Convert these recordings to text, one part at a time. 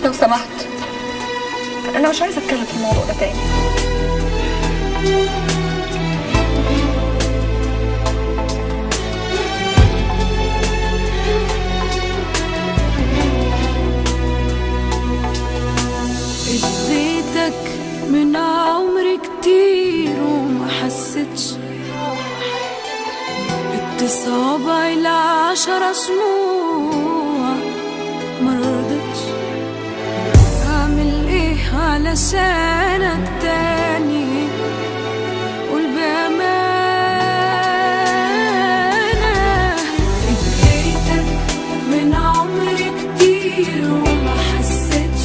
لو سمحت، انا مش عايزه اتكلم في الموضوع ده تاني. اديتك من عمري كتير وما حسيتش، صوابعي ل10 شموع مرضتش. اعمل ايه علشانك تاني؟ قول بأمانة. اديتك من عمري كتير وما حسيتش،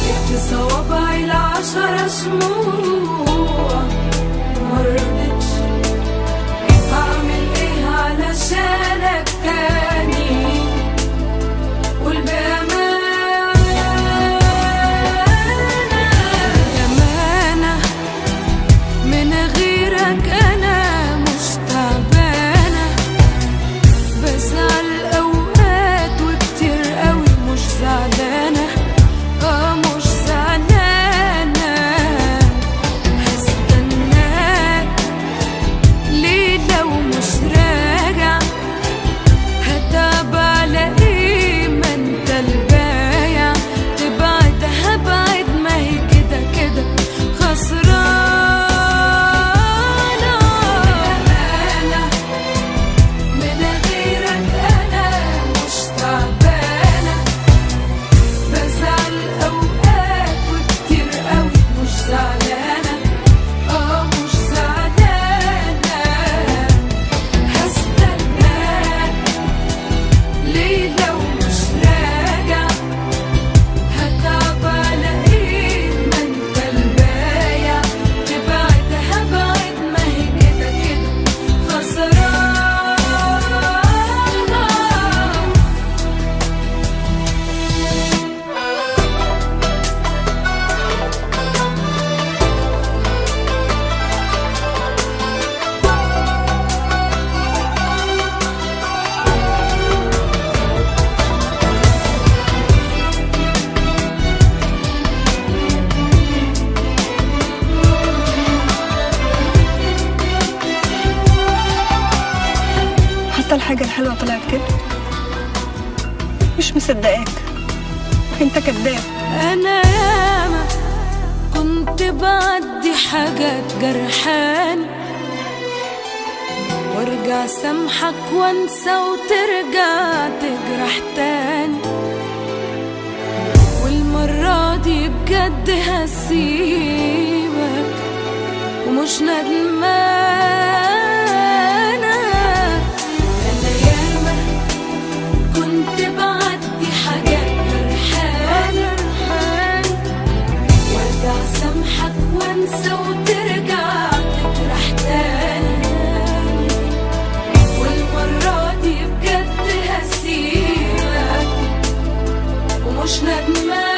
جبت صوابعي ل10 شموع مرضتش. علشانك تاني قول بأمانة. أمانة من غيرك أنا مش تعبانة، بزعل أوقات وكتير قوي مش زعلانة. مش زعلانة، هستناك ليه لو مش راجع؟ هتعب على ايه؟ ما انت البايع. تبعد هبعد، ما هي كده كده خسرانة. أمانة من غيرك أنا مش تعبانة، بزعل أوقات وكتير قوي مش زعلانة. مش زعلانة، هستناك ليه لو مش راجع؟ هتعب على ايه؟ ما انت البايع. تبعد هبعد، ما هي كده كده خسرانة. حتى الحاجه الحلوه طلعت كده. مش مصدقاك، انت كذاب. أنا ياما كنت بعدي حاجات جرحاني، وارجع سامحك وانسى وترجع تجرح تاني. والمرة دي بجد هسيبك ومش ندمانة. أنا ياما كنت بعدي حاجات جرحاني، وارجع سامحك وانسى وترجع تجرح تاني. والمرة دي بجد هسيبك ومش ندمان.